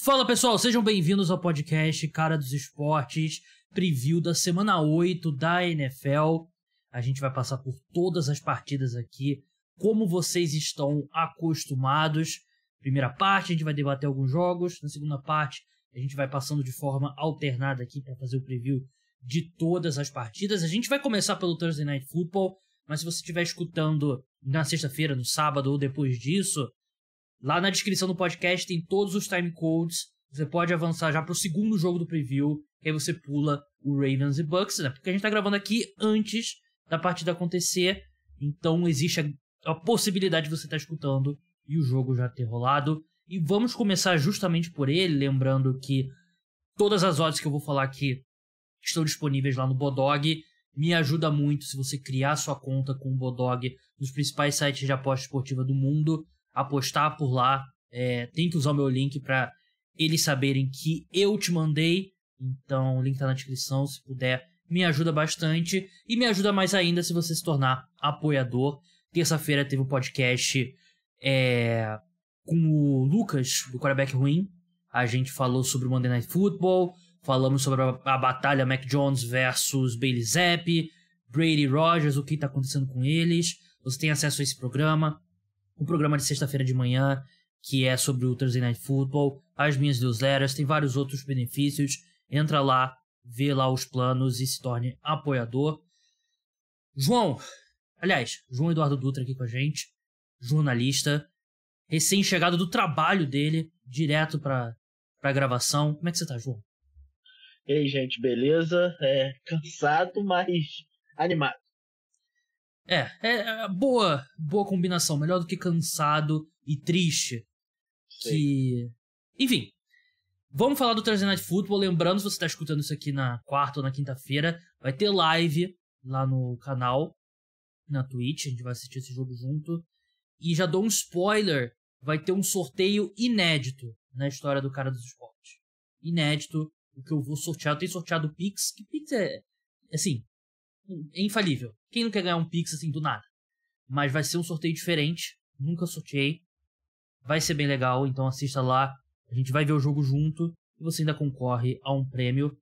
Fala pessoal, sejam bem-vindos ao podcast Cara dos Esportes, preview da semana 8 da NFL. A gente vai passar por todas as partidas aqui, como vocês estão acostumados. Primeira parte, a gente vai debater alguns jogos. Na segunda parte, a gente vai passando de forma alternada aqui para fazer o preview de todas as partidas. A gente vai começar pelo Thursday Night Football, mas se você estiver escutando na sexta-feira, no sábado ou depois disso, lá na descrição do podcast tem todos os timecodes. Você pode avançar já para o segundo jogo do preview, que aí você pula o Ravens e Bucks, né? Porque a gente está gravando aqui antes da partida acontecer, então existe a possibilidade de você estar escutando e o jogo já ter rolado. E vamos começar justamente por ele, lembrando que todas as odds que eu vou falar aqui estão disponíveis lá no Bodog. Me ajuda muito se você criar sua conta com o Bodog nos principais sites de aposta esportiva do mundo, apostar por lá. Tem que usar o meu link para eles saberem que eu te mandei. Então o link tá na descrição, se puder, me ajuda bastante. E me ajuda mais ainda se você se tornar apoiador. Terça-feira teve um podcast com o Lucas, do Quarterback Ruim. A gente falou sobre o Monday Night Football, falamos sobre a batalha Mac Jones versus Bailey Zappi, Brady Rodgers, o que está acontecendo com eles. Você tem acesso a esse programa, o programa de sexta-feira de manhã, que é sobre o Thursday Night Football, as minhas newsletters, tem vários outros benefícios. Entra lá, vê lá os planos e se torne apoiador. João Eduardo Dutra aqui com a gente, jornalista, recém-chegado do trabalho dele, direto para a gravação. Como é que você tá, João? E aí, gente, beleza? Cansado, mas animado. Boa combinação, melhor do que cansado e triste. Enfim, vamos falar do Thursday Night Football. Lembrando, se você está escutando isso aqui na quarta ou na quinta-feira, vai ter live lá no canal, na Twitch, a gente vai assistir esse jogo junto. E já dou um spoiler, vai ter um sorteio inédito na história do Cara dos Esportes. Inédito, o que eu vou sortear. Eu tenho sorteado o Pix, que Pix é infalível. Quem não quer ganhar um Pix assim do nada? Mas vai ser um sorteio diferente, nunca sorteei. Vai ser bem legal, então assista lá. A gente vai ver o jogo junto e você ainda concorre a um prêmio.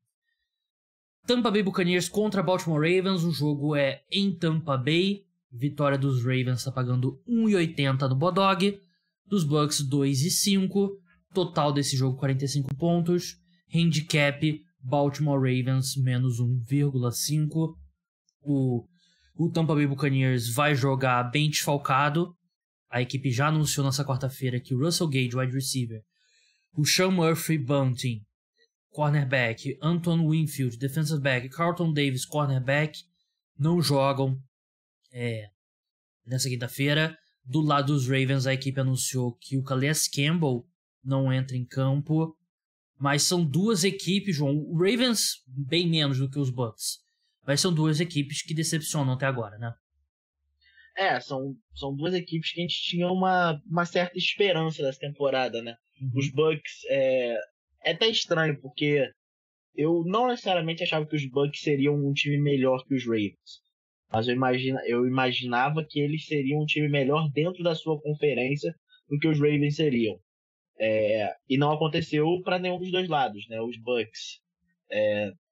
Tampa Bay Buccaneers contra Baltimore Ravens. O jogo é em Tampa Bay. Vitória dos Ravens está pagando 1,80 no Bodog. Dos Bucks 2,5. Total desse jogo 45 pontos. Handicap Baltimore Ravens menos 1,5. O Tampa Bay Buccaneers vai jogar bem desfalcado. A equipe já anunciou nessa quarta-feira que o Russell Gage, wide receiver, o Sean Murphy Bunting, cornerback, Anton Winfield, defensive back, Carlton Davis, cornerback, não jogam nessa quinta-feira. Do lado dos Ravens, a equipe anunciou que o Calais Campbell não entra em campo. Mas são duas equipes, João. O Ravens bem menos do que os Bucks. Mas são duas equipes que decepcionam até agora, né? São duas equipes que a gente tinha uma certa esperança dessa temporada, né? Os Bucks é até estranho, porque eu não necessariamente achava que os Bucks seriam um time melhor que os Ravens. Mas eu imaginava que eles seriam um time melhor dentro da sua conferência do que os Ravens seriam. E não aconteceu para nenhum dos dois lados, né? Os Bucks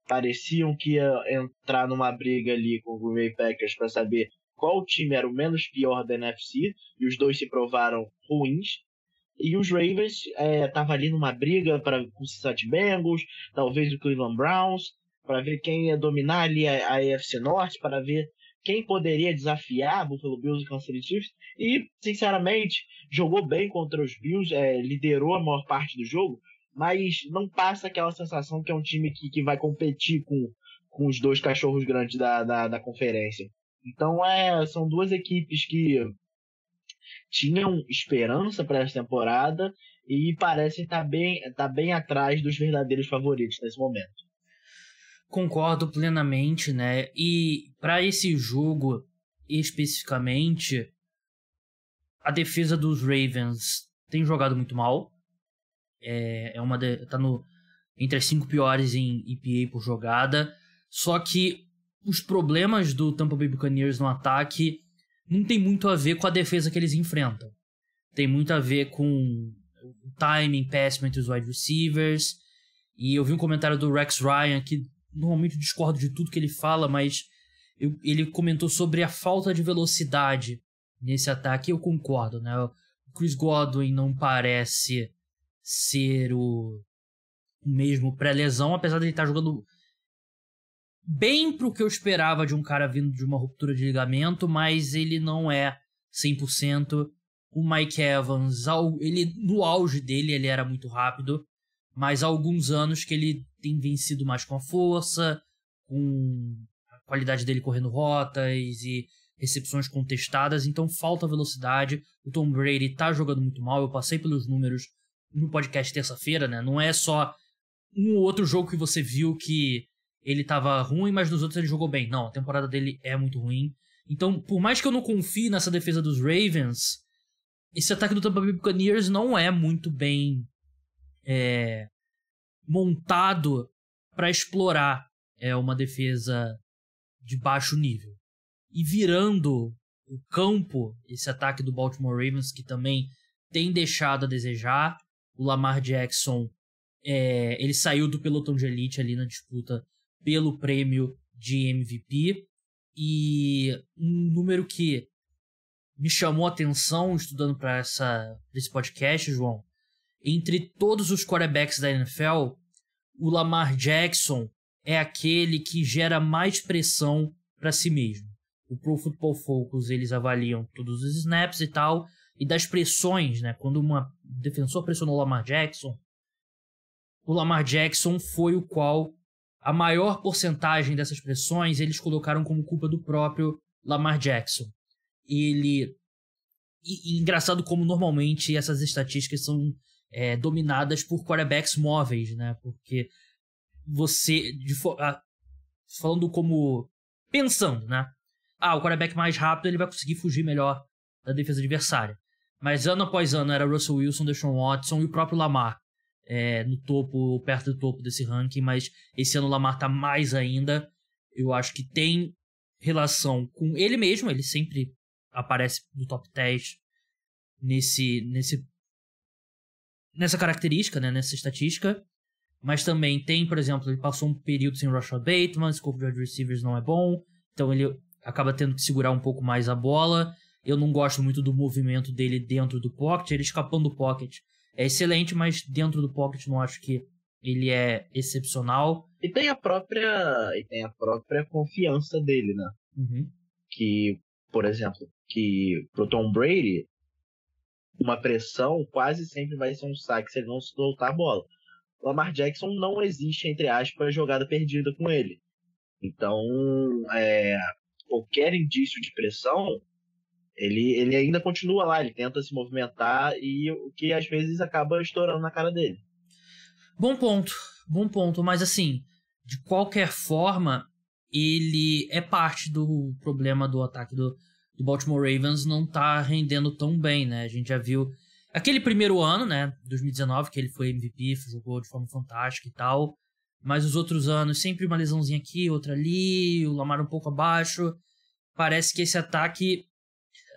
pareciam que ia entrar numa briga ali com o Green Bay Packers para saber qual time era o menos pior da NFC, e os dois se provaram ruins. E os Ravens estavam ali numa briga com o Cincinnati Bengals, talvez o Cleveland Browns, para ver quem ia dominar ali a AFC Norte, para ver quem poderia desafiar Buffalo Bills e Kansas City Chiefs. E, sinceramente, jogou bem contra os Bills, liderou a maior parte do jogo, mas não passa aquela sensação que é um time que vai competir com os dois cachorros grandes da conferência. Então, são duas equipes que tinham esperança para essa temporada e parecem estar bem atrás dos verdadeiros favoritos nesse momento. Concordo plenamente, né? E para esse jogo especificamente, a defesa dos Ravens tem jogado muito mal. Tá entre as 5 piores em EPA por jogada. Só que os problemas do Tampa Bay Buccaneers no ataque não tem muito a ver com a defesa que eles enfrentam. Tem muito a ver com o timing péssimo entre os wide receivers. E eu vi um comentário do Rex Ryan, que normalmente eu discordo de tudo que ele fala, mas ele comentou sobre a falta de velocidade nesse ataque. Eu concordo, né? O Chris Godwin não parece ser o mesmo pré-lesão, apesar de ele estar jogando bem pro que eu esperava de um cara vindo de uma ruptura de ligamento, mas ele não é 100%. O Mike Evans, ele, no auge dele, ele era muito rápido, mas há alguns anos que ele tem vencido mais com a força, com a qualidade dele correndo rotas e recepções contestadas, então falta velocidade. O Tom Brady tá jogando muito mal, eu passei pelos números no podcast terça-feira, né? Não é só um ou outro jogo que você viu que ele tava ruim, mas nos outros ele jogou bem. Não, a temporada dele é muito ruim. Então, por mais que eu não confie nessa defesa dos Ravens, esse ataque do Tampa Bay Buccaneers não é muito bem montado para explorar uma defesa de baixo nível. E virando o campo, esse ataque do Baltimore Ravens, que também tem deixado a desejar. O Lamar Jackson, ele saiu do pelotão de elite ali na disputa pelo prêmio de MVP. E um número que me chamou a atenção estudando para esse podcast, João, entre todos os quarterbacks da NFL, o Lamar Jackson é aquele que gera mais pressão para si mesmo. O Pro Football Focus, eles avaliam todos os snaps e tal, e das pressões, né? Quando um defensor pressionou o Lamar Jackson foi o qual a maior porcentagem dessas pressões eles colocaram como culpa do próprio Lamar Jackson. E engraçado como normalmente essas estatísticas são dominadas por quarterbacks móveis, né? Porque você, falando como pensando, né? O quarterback mais rápido ele vai conseguir fugir melhor da defesa adversária. Mas ano após ano era Russell Wilson, Deshaun Watson e o próprio Lamar no topo, perto do topo desse ranking, mas esse ano o Lamar tá mais ainda. Eu acho que tem relação com ele mesmo, ele sempre aparece no top 10 nessa característica, né, nessa estatística. Mas também tem, por exemplo, ele passou um período sem Rashad Bateman, o corpo de wide receivers não é bom, então ele acaba tendo que segurar um pouco mais a bola. Eu não gosto muito do movimento dele dentro do pocket, ele escapando do pocket é excelente, mas dentro do pocket não acho que ele é excepcional. E tem a própria confiança dele, né? Uhum. Que, por exemplo, que pro Tom Brady, uma pressão quase sempre vai ser um saque se ele não soltar a bola. O Lamar Jackson não existe, entre aspas, jogada perdida com ele. Então, qualquer indício de pressão, ele ainda continua lá, ele tenta se movimentar e o que às vezes acaba estourando na cara dele. Bom ponto, mas assim, de qualquer forma, ele é parte do problema do ataque do Baltimore Ravens não tá rendendo tão bem, né? A gente já viu aquele primeiro ano, né, 2019, que ele foi MVP, jogou de forma fantástica e tal, mas os outros anos, sempre uma lesãozinha aqui, outra ali, o Lamar um pouco abaixo. Parece que esse ataque,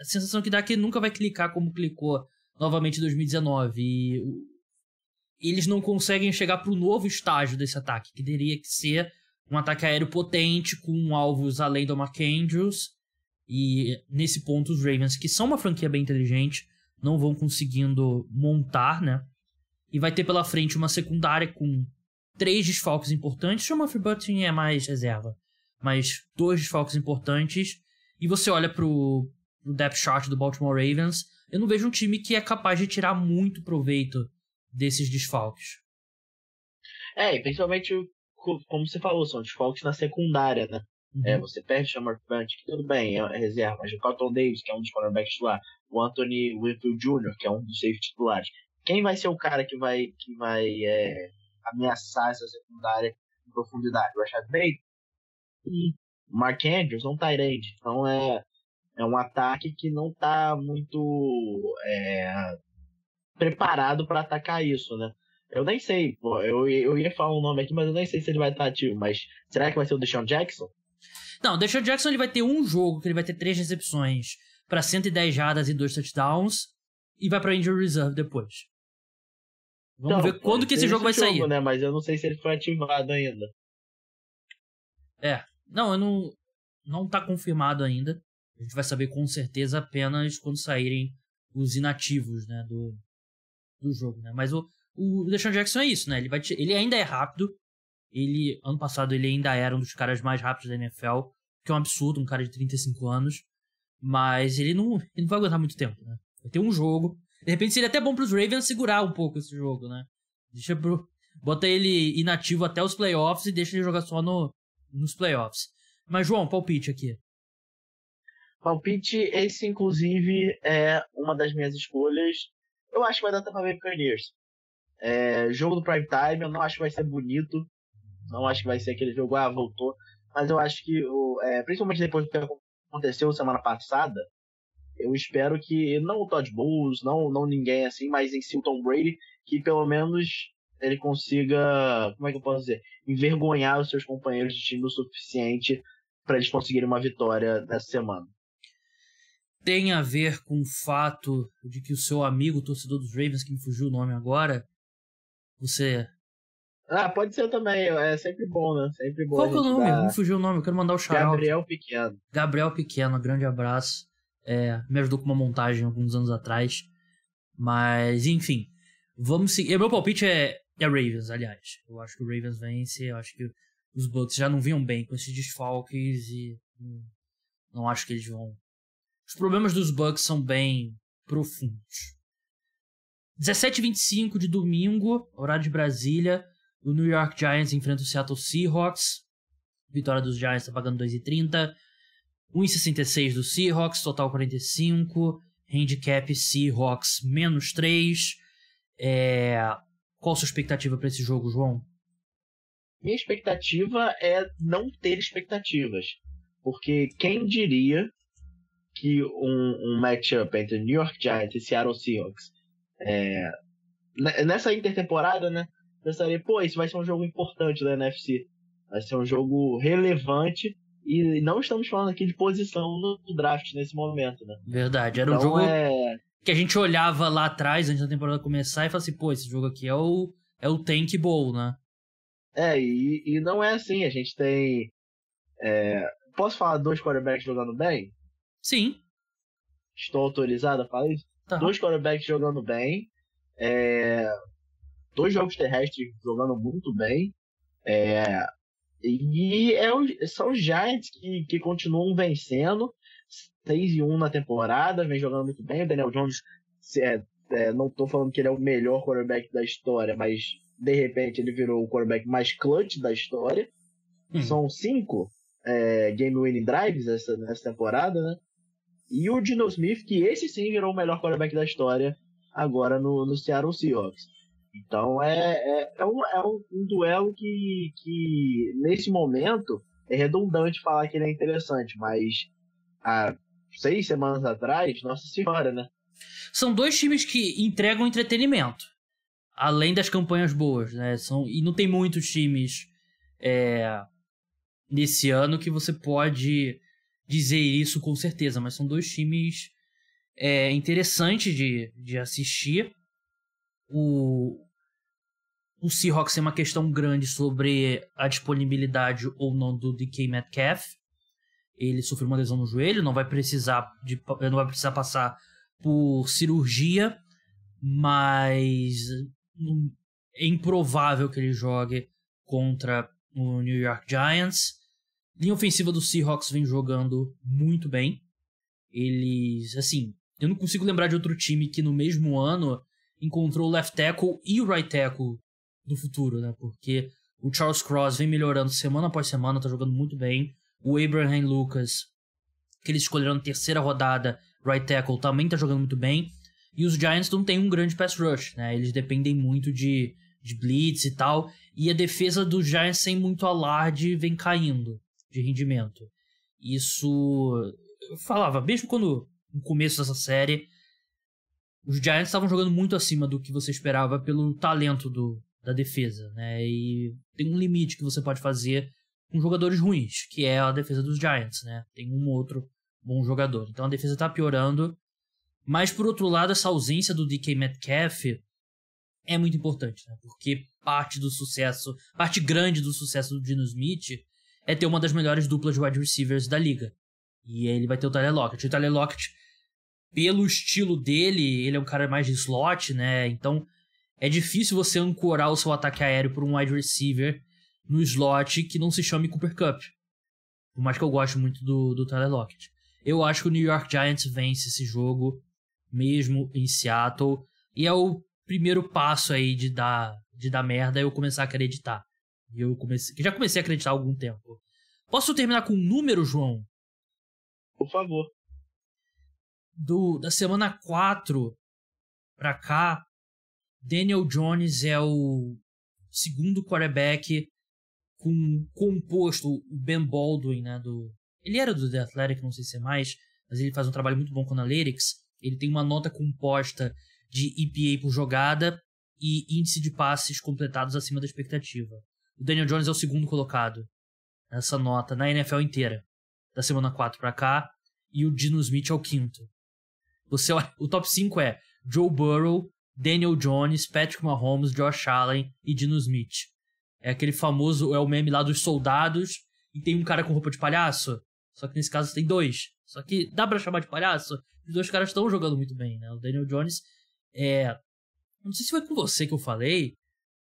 a sensação que dá é que nunca vai clicar como clicou novamente em 2019. E eles não conseguem chegar para o novo estágio desse ataque, que teria que ser um ataque aéreo potente, com alvos além do Mark Andrews. E nesse ponto os Ravens, que são uma franquia bem inteligente, não vão conseguindo montar, né? E vai ter pela frente uma secundária com 3 desfalques importantes. O Humphrey Button é mais reserva, mas 2 desfalques importantes. E você olha pro depth chart do Baltimore Ravens, eu não vejo um time que é capaz de tirar muito proveito desses desfalques. E principalmente, como você falou, são desfalques na secundária, né? Uhum. Você perde o Shamar Punt, que tudo bem, é reserva, mas o Carlton Davis, que é um dos cornerbacks titulares, o Anthony Winfield Jr., que é um dos safety titulares. Quem vai ser o cara que vai ameaçar essa secundária em profundidade? O Rashad Bateman? Mark Andrews, um tight end. Então é um ataque que não está muito preparado para atacar isso, né? Eu nem sei, eu ia falar um nome aqui, mas eu nem sei se ele vai estar ativo. Mas será que vai ser o Deshaun Jackson? Não, o Deshaun Jackson ele vai ter um jogo que ele vai ter 3 recepções para 110 jardas e 2 touchdowns e vai para injury reserve depois. Vamos ver quando que esse jogo vai sair. Né? Mas eu não sei se ele foi ativado ainda. Não, não tá confirmado ainda. A gente vai saber com certeza apenas quando saírem os inativos, né, do jogo, né? Mas o DeSean Jackson é isso, né? Ele ainda é rápido. Ano passado ele ainda era um dos caras mais rápidos da NFL, que é um absurdo, um cara de 35 anos. Mas ele não vai aguentar muito tempo, né? Vai ter um jogo. De repente seria até bom pros Ravens segurar um pouco esse jogo, né? Bota ele inativo até os playoffs e deixa ele jogar só nos playoffs. Mas, João, palpite aqui. Palpite, esse inclusive é uma das minhas escolhas. Eu acho que vai dar Tampa Bay Buccaneers. Jogo do prime time, eu não acho que vai ser bonito. Não acho que vai ser aquele jogo, voltou. Mas eu acho que, principalmente depois do que aconteceu semana passada, eu espero que, não o Todd Bowles, não ninguém assim, mas em si o Tom Brady, que pelo menos ele consiga, como é que eu posso dizer, envergonhar os seus companheiros de time o suficiente para eles conseguirem uma vitória nessa semana. Tem a ver com o fato de que o seu amigo, torcedor dos Ravens, que me fugiu o nome agora, você... pode ser também, é sempre bom, né? Sempre bom. Qual que é o nome? Me fugiu o nome, eu quero mandar o shout-out. Gabriel Pequeno, grande abraço. Me ajudou com uma montagem alguns anos atrás. Mas, enfim, vamos seguir. Meu palpite é Ravens, aliás. Eu acho que o Ravens vence, eu acho que os Bucks já não vinham bem com esses desfalques e não acho que eles vão... Os problemas dos Bucks são bem profundos. 17h25 de domingo, horário de Brasília, o New York Giants enfrenta o Seattle Seahawks. Vitória dos Giants tá pagando 2,30. 1,66 do Seahawks, total 45. Handicap Seahawks -3. Qual a sua expectativa para esse jogo, João? Minha expectativa é não ter expectativas. Porque quem diria que um matchup entre New York Giants e Seattle Seahawks nessa intertemporada, né? Pensaria, isso vai ser um jogo importante da NFC. Vai ser um jogo relevante e não estamos falando aqui de posição no draft nesse momento, né? Verdade, era um jogo que a gente olhava lá atrás, antes da temporada começar, e falava assim, esse jogo aqui é o Tank Bowl, né? E não é assim, a gente tem... Posso falar 2 quarterbacks jogando bem? Sim. Estou autorizado a falar isso? Tá. 2 quarterbacks jogando bem, 2 jogos terrestres jogando muito bem, são os Giants que continuam vencendo, 6-1 na temporada, vem jogando muito bem. O Daniel Jones, não estou falando que ele é o melhor quarterback da história, mas de repente ele virou o quarterback mais clutch da história. São 5 game-winning drives nessa temporada, né? E o Geno Smith, que esse sim virou o melhor quarterback da história agora no Seattle Seahawks. Então é um duelo que nesse momento é redundante falar que ele é interessante, mas há 6 semanas atrás, nossa senhora, né? São 2 times que entregam entretenimento, além das campanhas boas, né? E não tem muitos times nesse ano que você pode dizer isso com certeza, mas são 2 times interessantes de assistir. O Seahawks tem uma questão grande sobre a disponibilidade ou não do DK Metcalf. Ele sofreu uma lesão no joelho, não vai precisar passar por cirurgia, mas é improvável que ele jogue contra o New York Giants. Linha ofensiva do Seahawks vem jogando muito bem. Eles, assim, eu não consigo lembrar de outro time que no mesmo ano encontrou o left tackle e o right tackle do futuro, né? Porque o Charles Cross vem melhorando semana após semana, tá jogando muito bem. O Abraham Lucas, que eles escolheram na 3ª rodada, right tackle, também tá jogando muito bem. E os Giants não tem um grande pass rush, né? Eles dependem muito de blitz e tal. E a defesa dos Giants, sem muito alarde, vem caindo de rendimento. Isso... Eu falava, mesmo quando no começo dessa série, os Giants estavam jogando muito acima do que você esperava pelo talento da defesa, né? E tem um limite que você pode fazer com jogadores ruins, que é a defesa dos Giants, né? Tem um ou outro bom jogador. Então a defesa tá piorando. Mas, por outro lado, essa ausência do DK Metcalf é muito importante, né? Porque parte grande do sucesso do Geno Smith é ter uma das melhores duplas de wide receivers da liga. E ele vai ter o Tyler Lockett. O Tyler Lockett, pelo estilo dele, ele é um cara mais de slot, né? Então é difícil você ancorar o seu ataque aéreo por um wide receiver no slot que não se chame Cooper Kupp. Por mais que eu goste muito do Tyler Lockett. Eu acho que o New York Giants vence esse jogo, mesmo em Seattle. E é o primeiro passo aí de dar merda, eu começar a acreditar. Já comecei a acreditar há algum tempo. Posso terminar com um número, João? Por favor. Da semana 4 pra cá, Daniel Jones é o segundo quarterback composto, o Ben Baldwin, né, ele era do The Athletic, não sei se é mais, mas ele faz um trabalho muito bom com Analytics. Ele tem uma nota composta de EPA por jogada e índice de passes completados acima da expectativa. O Daniel Jones é o segundo colocado nessa nota na NFL inteira, da semana 4 pra cá, e o Geno Smith é o quinto. Você olha, o top 5 é Joe Burrow, Daniel Jones, Patrick Mahomes, Josh Allen e Geno Smith. É aquele famoso, é o meme lá dos soldados e tem um cara com roupa de palhaço. Só que nesse caso tem dois. Só que dá pra chamar de palhaço? Os dois caras estão jogando muito bem, né? O Daniel Jones não sei se foi com você que eu falei,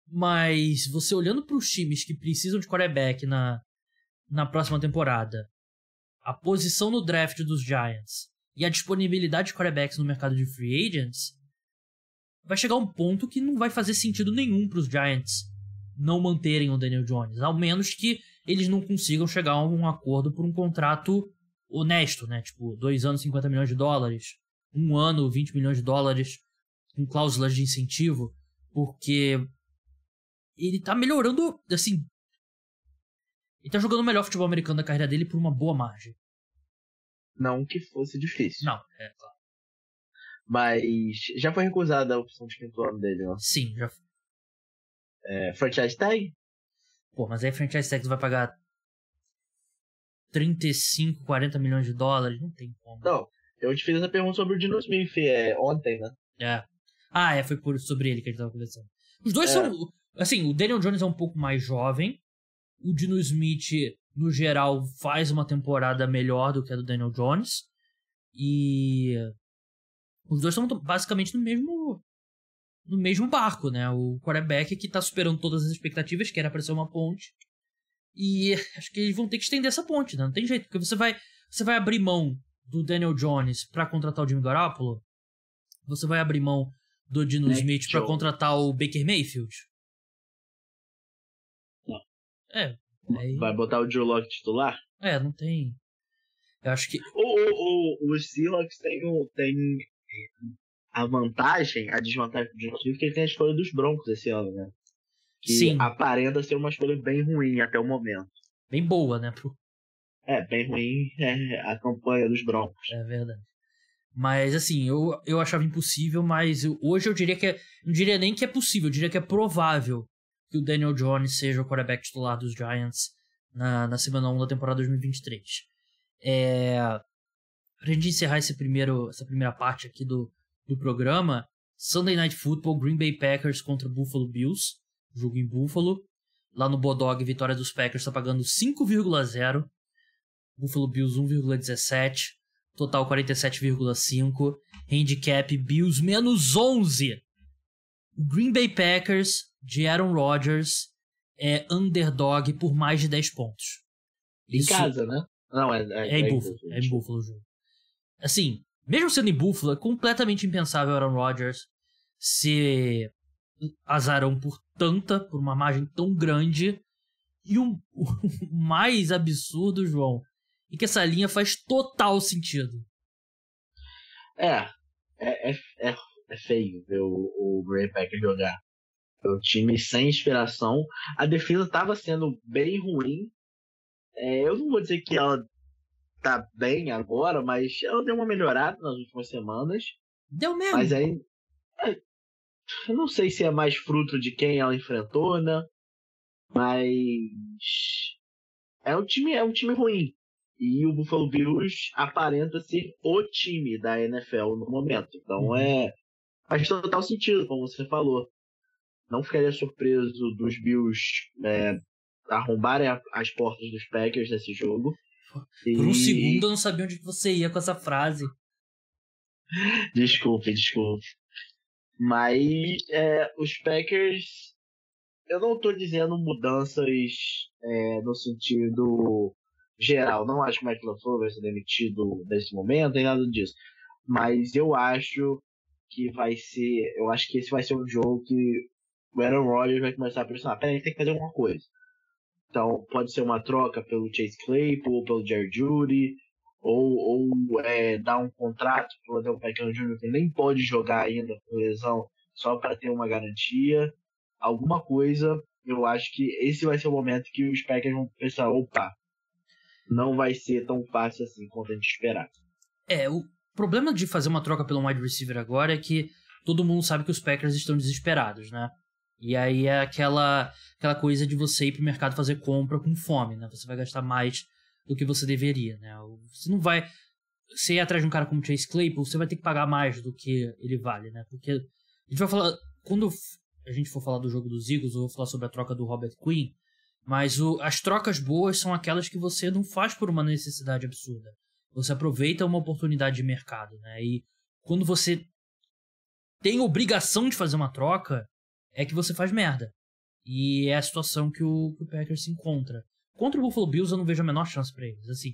mas você olhando pros times que precisam de quarterback na próxima temporada, a posição no draft dos Giants e a disponibilidade de quarterbacks no mercado de free agents, vai chegar um ponto que não vai fazer sentido nenhum pros Giants não manterem o Daniel Jones, ao menos que eles não consigam chegar a um acordo por um contrato honesto, né? Tipo, 2 anos, $50 milhões, 1 ano, $20 milhões, com cláusulas de incentivo, porque ele tá melhorando, assim, ele tá jogando o melhor futebol americano da carreira dele por uma boa margem. Não que fosse difícil. Não, é claro. Mas já foi recusada a opção de quinto ano dele, ó. Sim, já foi. Franchise tag? Pô, mas aí franchise tag vai pagar 35, $40 milhões, não tem como. Não, eu te fiz essa pergunta sobre o Geno Smith ontem, né? Foi sobre ele que a gente tava conversando. Os dois são, assim, o Daniel Jones é um pouco mais jovem, o Geno Smith, no geral, faz uma temporada melhor do que a do Daniel Jones, e os dois estão basicamente no mesmo barco, né? O quarterback que tá superando todas as expectativas, que era pra ser uma ponte. E acho que eles vão ter que estender essa ponte, né? Não tem jeito, porque você vai abrir mão do Daniel Jones pra contratar o Jimmy Garoppolo? Você vai abrir mão do Geno Smith pra contratar o Baker Mayfield? Não. Vai botar o Drew Lock titular? Não tem. Eu acho que... Os Seahawks tem a vantagem, a desvantagem do Geno Smith, que ele tem a escolha dos Broncos esse ano, né? Que Sim. aparenta ser uma escolha bem ruim até o momento. Bem boa, né? Bem ruim a campanha dos Broncos. É verdade. Mas, assim, eu achava impossível, mas hoje eu diria que não diria nem que é possível, eu diria que é provável que o Daniel Jones seja o quarterback titular dos Giants na semana 1 da temporada 2023. Pra gente encerrar essa primeira parte aqui do programa, Sunday Night Football, Green Bay Packers contra Buffalo Bills, jogo em Buffalo. Lá no Bodog, vitória dos Packers está pagando 5,0, Buffalo Bills 1,17, total 47,5, handicap Bills menos 11. O Green Bay Packers de Aaron Rodgers é underdog por mais de 10 pontos. Em casa, né? Não, é em Buffalo. É em Buffalo o jogo. Assim, mesmo sendo em Buffalo, é completamente impensável o Aaron Rodgers ser azarão por uma margem tão grande. E o mais absurdo, João, é que essa linha faz total sentido. É feio ver o Green Bay Packers jogar. É um time sem inspiração. A defesa estava sendo bem ruim. Eu não vou dizer que ela tá bem agora, mas ela deu uma melhorada nas últimas semanas. Deu mesmo. Mas aí eu não sei se é mais fruto de quem ela enfrentou, né? Mas é um time ruim. E o Buffalo Bills aparenta ser o time da NFL no momento. Então faz total sentido, como você falou. Não ficaria surpreso dos Bills arrombarem as portas dos Packers nesse jogo. Por um segundo eu não sabia onde você ia com essa frase. Desculpe. Mas os Packers, eu não estou dizendo mudanças no sentido geral. Não acho que o Matt LaFleur vai ser demitido nesse momento, nem nada disso. Mas eu acho que esse vai ser um jogo que o Aaron Rodgers vai começar a pressionar. Peraí, tem que fazer alguma coisa. Então, pode ser uma troca pelo Chase Claypool, ou pelo Jerry Jeudy, ou dar um contrato para o Odell Beckham Jr., que nem pode jogar ainda com lesão, só para ter uma garantia. Alguma coisa, eu acho que esse vai ser o momento que os Packers vão pensar, opa, não vai ser tão fácil assim quanto a gente esperava. O problema de fazer uma troca pelo wide receiver agora é que todo mundo sabe que os Packers estão desesperados, né? E aí é aquela coisa de você ir pro mercado fazer compra com fome, né? Você vai gastar mais do que você deveria, né? Você não vai... Você ir atrás de um cara como Chase Claypool, você vai ter que pagar mais do que ele vale, né? Porque a gente vai falar... Quando a gente for falar do jogo dos Eagles, eu vou falar sobre a troca do Robert Quinn, mas as trocas boas são aquelas que você não faz por uma necessidade absurda. Você aproveita uma oportunidade de mercado, né? E quando você tem obrigação de fazer uma troca, é que você faz merda. E é a situação que o Packers se encontra. Contra o Buffalo Bills eu não vejo a menor chance pra eles. Assim,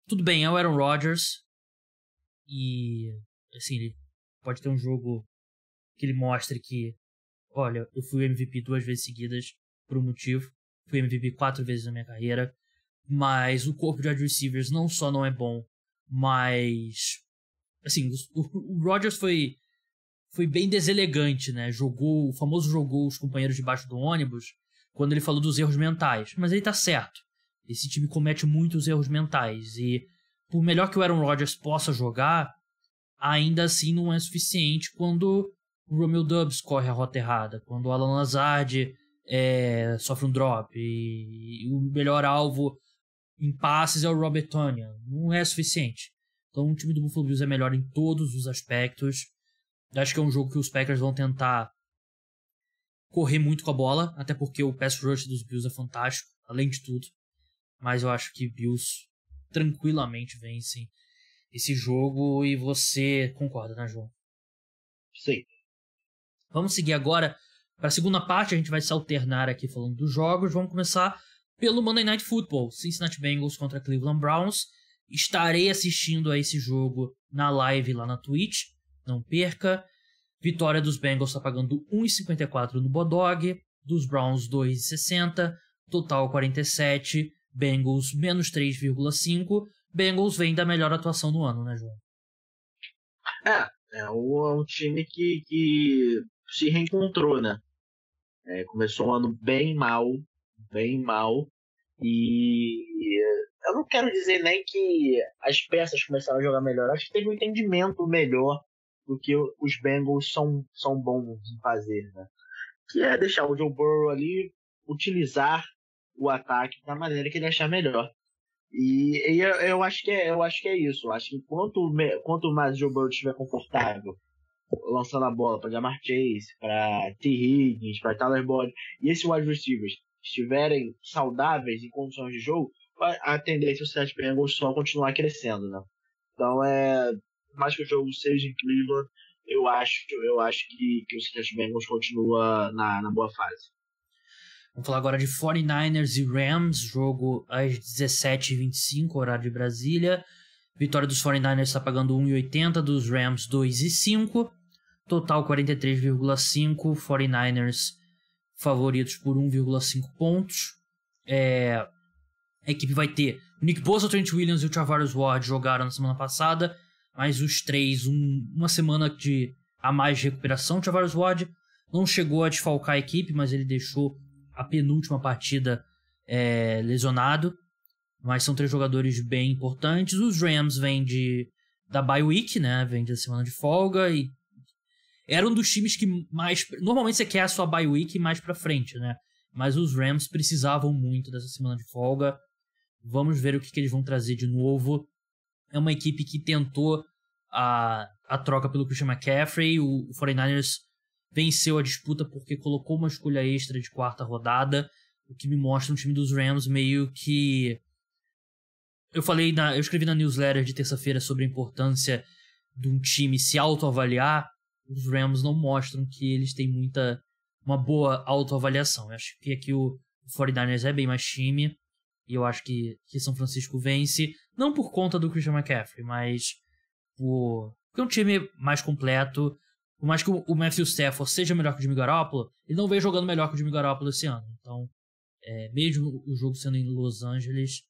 tudo bem, é o Aaron Rodgers. E assim, ele pode ter um jogo que ele mostre que, olha, eu fui o MVP 2 vezes seguidas por um motivo. Fui MVP 4 vezes na minha carreira. Mas o corpo de wide receivers não só não é bom, mas assim, o Rodgers foi bem deselegante, né? O famoso jogou os companheiros debaixo do ônibus quando ele falou dos erros mentais. Mas ele tá certo. Esse time comete muitos erros mentais. E por melhor que o Aaron Rodgers possa jogar, ainda assim não é suficiente quando o Romeo Doubs corre a rota errada, quando o Alan Lazard sofre um drop e o melhor alvo em passes é o Robert Tonyan. Não é suficiente. Então o time do Buffalo Bills é melhor em todos os aspectos. Acho que é um jogo que os Packers vão tentar correr muito com a bola, até porque o pass rush dos Bills é fantástico, além de tudo. Mas eu acho que Bills tranquilamente vencem esse jogo e você concorda, né, João? Sim. Vamos seguir agora para a segunda parte, a gente vai se alternar aqui falando dos jogos. Vamos começar pelo Monday Night Football, Cincinnati Bengals contra Cleveland Browns. Estarei assistindo a esse jogo na live lá na Twitch. Não perca. Vitória dos Bengals está pagando 1,54 no Bodog. Dos Browns 2,60. Total 47. Bengals menos 3,5. Bengals vem da melhor atuação no ano, né, João? É um time que se reencontrou, né? Começou um ano bem mal. E eu não quero dizer nem que as peças começaram a jogar melhor. Acho que teve um entendimento melhor do que os Bengals são bons em fazer, né? Que é deixar o Joe Burrow ali, utilizar o ataque da maneira que ele achar melhor. E eu acho que é isso. Eu acho que quanto mais o Joe Burrow estiver confortável lançando a bola para Ja'Marr Chase, para T. Higgins, para Tyler Boyd, e esses wide receivers estiverem saudáveis em condições de jogo, a tendência do Cincinnati Bengals só continuar crescendo, né? Então, mais que o jogo seja em Cleveland, eu acho que o Cincinnati Bengals continua na boa fase. Vamos falar agora de 49ers e Rams, jogo às 17h25, horário de Brasília. Vitória dos 49ers está pagando 1,80, dos Rams 2,5. Total 43,5. 49ers favoritos por 1,5 pontos. A equipe vai ter o Nick Bosa, o Trent Williams e o Charvarius Ward jogaram na semana passada, mas os três, uma semana a mais de recuperação. O Charvarius Ward não chegou a desfalcar a equipe, mas ele deixou a penúltima partida lesionado. Mas são três jogadores bem importantes. Os Rams vêm da bye week, né? Vêm da semana de folga e era um dos times que mais... Normalmente você quer a sua bye week mais pra frente, né? Mas os Rams precisavam muito dessa semana de folga. Vamos ver o que eles vão trazer de novo. É uma equipe que tentou a troca pelo Christian McCaffrey. O 49ers venceu a disputa porque colocou uma escolha extra de quarta rodada, o que me mostra um time dos Rams meio que... Eu escrevi na newsletter de terça-feira sobre a importância de um time se autoavaliar. Os Rams não mostram que eles têm uma boa autoavaliação. Eu acho que aqui o 49ers é bem mais time, e eu acho que São Francisco vence, não por conta do Christian McCaffrey, mas porque é um time mais completo. Por mais que o Matthew Stafford seja melhor que o Jimmy Garoppolo, ele não vem jogando melhor que o Jimmy Garoppolo esse ano. Então, mesmo o jogo sendo em Los Angeles,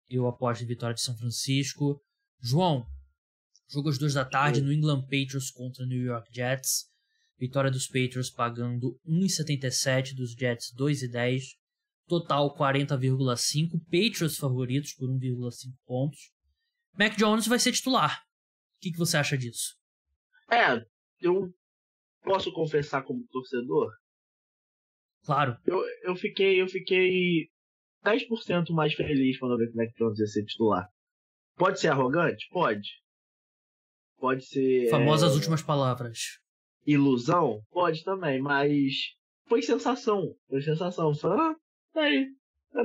eu aposto em vitória de São Francisco. João, jogo às 2 da tarde, New England Patriots contra New York Jets. Vitória dos Patriots pagando 1,77, dos Jets 2,10. Total 40,5. Patriots favoritos por 1,5 pontos. Mac Jones vai ser titular. O que você acha disso? Eu posso confessar como torcedor? Claro. Eu fiquei 10% mais feliz quando eu vi que o Mac Jones ia ser titular. Pode ser arrogante? Pode. Pode ser... Famosas últimas palavras. Ilusão? Pode também, mas foi sensação.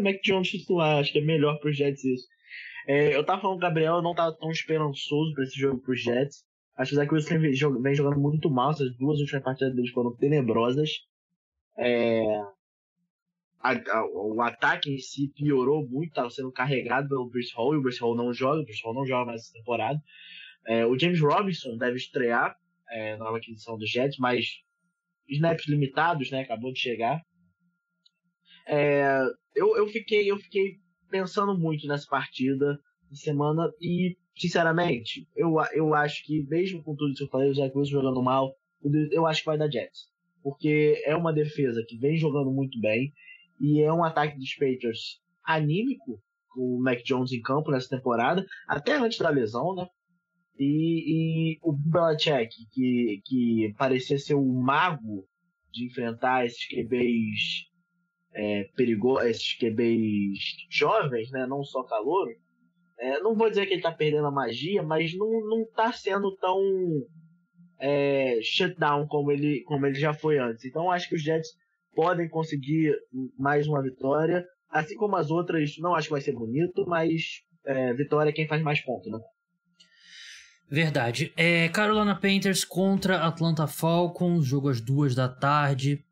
Mac Jones titular, acho que é melhor pros Jets isso. Eu tava falando com o Gabriel, eu não tava tão esperançoso pra esse jogo pros Jets. Acho que o Zach Wilson vem jogando muito mal, essas 2 últimas partidas deles foram tenebrosas. O ataque em si piorou muito, estava sendo carregado pelo Breece Hall, e o Breece Hall não joga mais essa temporada. O James Robinson deve estrear na nova aquisição dos Jets, mas snaps limitados, né? Acabou de chegar. Eu fiquei pensando muito nessa partida de semana e, sinceramente, eu acho que, mesmo com tudo isso que eu falei, o Zach Wilson jogando mal, eu acho que vai dar Jets. Porque é uma defesa que vem jogando muito bem e é um ataque dos Patriots anímico, com o Mac Jones em campo nessa temporada, até antes da lesão, né? E o Belichick, que parecia ser o mago de enfrentar esses QBs perigosos, esses QBs jovens, né? Não só calouro. Não vou dizer que ele tá perdendo a magia, mas não tá sendo tão shutdown como ele já foi antes. Então acho que os Jets podem conseguir mais uma vitória, assim como as outras. Não acho que vai ser bonito, mas vitória é quem faz mais pontos, né? Verdade. Carolina Panthers contra Atlanta Falcons, jogo às 2 da tarde.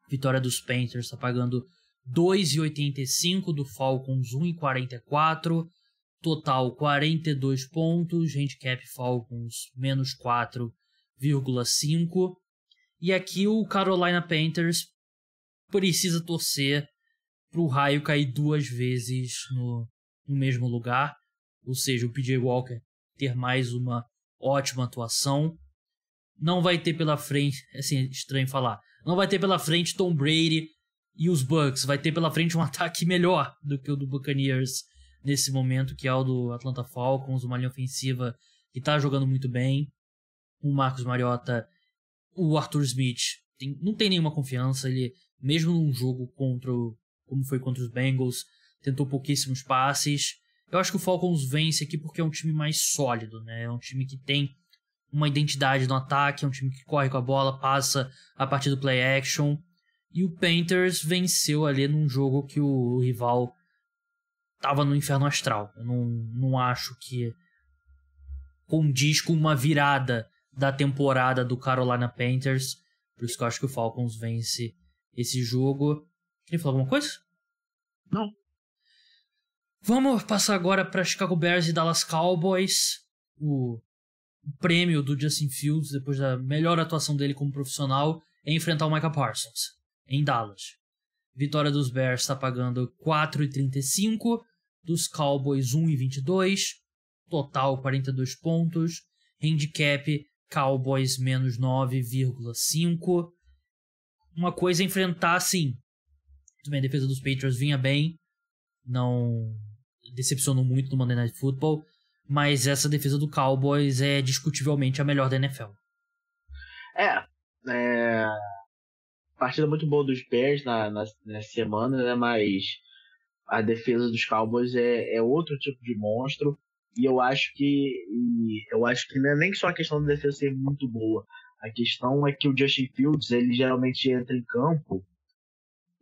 Vitória dos Panthers tá pagando 2,85, do Falcons 1,44. Total 42 pontos, handicap Falcons menos 4,5. E aqui o Carolina Panthers precisa torcer para o raio cair 2 vezes no mesmo lugar. Ou seja, o PJ Walker ter mais uma ótima atuação. Não vai ter pela frente, assim, estranho falar, não vai ter pela frente Tom Brady e os Bucks. Vai ter pela frente um ataque melhor do que o do Buccaneers nesse momento, que é o do Atlanta Falcons, uma linha ofensiva que tá jogando muito bem. O Marcus Mariota, o Arthur Smith, não tem nenhuma confiança. Ele, mesmo num jogo como foi contra os Bengals, tentou pouquíssimos passes. Eu acho que o Falcons vence aqui porque é um time mais sólido, né? É um time que tem uma identidade no ataque, é um time que corre com a bola, passa a partir do play action. E o Panthers venceu ali num jogo que o rival tava no inferno astral. Eu não acho que condiz com uma virada da temporada do Carolina Panthers. Por isso que eu acho que o Falcons vence esse jogo. Queria falar alguma coisa? Não. Vamos passar agora para Chicago Bears e Dallas Cowboys. O prêmio do Justin Fields, depois da melhor atuação dele como profissional, é enfrentar o Micah Parsons em Dallas. Vitória dos Bears está pagando 4,35, dos Cowboys 1,22, total 42 pontos, handicap Cowboys menos 9,5. Uma coisa é enfrentar, assim, também a defesa dos Patriots vinha bem, não decepcionou muito no Monday Night Football, mas essa defesa do Cowboys é discutivelmente a melhor da NFL. Partida muito boa dos Bears nessa semana, né? Mas a defesa dos Cowboys é outro tipo de monstro. E eu acho que não é nem só a questão da defesa ser muito boa. A questão é que o Justin Fields, ele geralmente entra em campo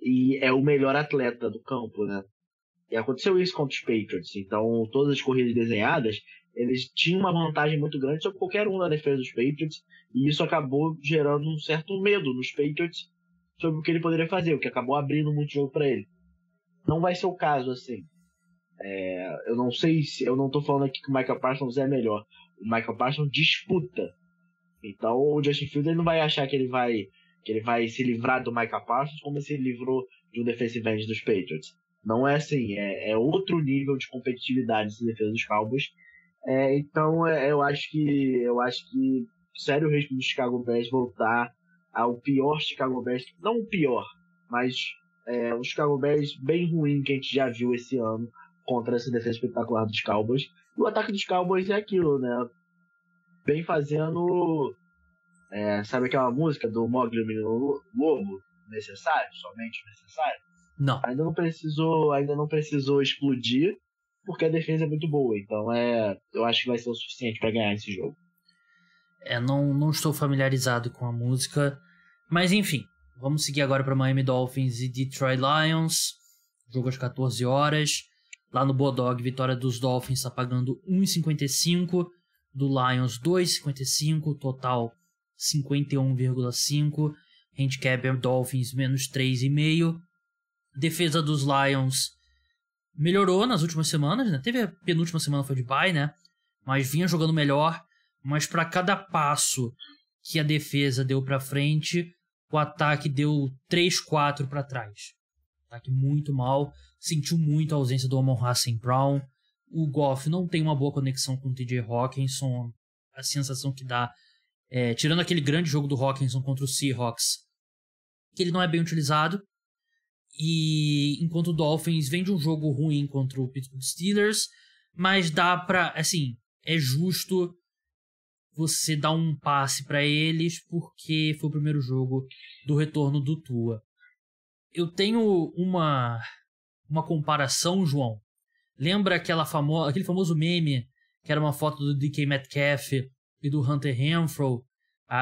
e é o melhor atleta do campo, né? E aconteceu isso contra os Patriots. Então, todas as corridas desenhadas, eles tinham uma vantagem muito grande sobre qualquer um na defesa dos Patriots, e isso acabou gerando um certo medo nos Patriots sobre o que ele poderia fazer, o que acabou abrindo muito jogo para ele. Não vai ser o caso, assim. Eu não sei se... Eu não tô falando aqui que o Michael Parsons é melhor. O Michael Parsons disputa. Então, o Justin Fields ele não vai achar que ele vai se livrar do Michael Parsons como se ele livrou de um defensive end dos Patriots. Não é assim, é outro nível de competitividade essa defesa dos Cowboys. Então eu acho que sério risco do Chicago Bears voltar ao pior Chicago Bears, não o pior, mas o Chicago Bears bem ruim que a gente já viu esse ano contra essa defesa espetacular dos Cowboys. E o ataque dos Cowboys é aquilo, né? Vem fazendo, sabe aquela música do Mowgli Menino Lobo? Necessário? Somente necessário? Não. Ainda não precisou explodir, porque a defesa é muito boa. Então eu acho que vai ser o suficiente para ganhar esse jogo. Não estou familiarizado com a música, mas enfim, vamos seguir agora para Miami Dolphins e Detroit Lions. Jogo às 14 horas. Lá no Bodog, vitória dos Dolphins está pagando 1,55, do Lions 2,55, total 51,5. Handicap Dolphins menos 3,5. Defesa dos Lions melhorou nas últimas semanas, né? Teve a penúltima semana foi de bye, né? Mas vinha jogando melhor. Mas para cada passo que a defesa deu para frente, o ataque deu 3-4 para trás. Ataque muito mal. Sentiu muito a ausência do Amon-Ra St. Brown. O Goff não tem uma boa conexão com o TJ Hawkinson. A sensação que dá, tirando aquele grande jogo do Hawkinson contra o Seahawks, que ele não é bem utilizado. E enquanto o Dolphins vem de um jogo ruim contra o Pittsburgh Steelers, mas dá pra, assim, é justo você dar um passe pra eles porque foi o primeiro jogo do retorno do Tua. Eu tenho uma comparação, João. Lembra aquele famoso meme que era uma foto do DK Metcalf e do Hunter Renfrow?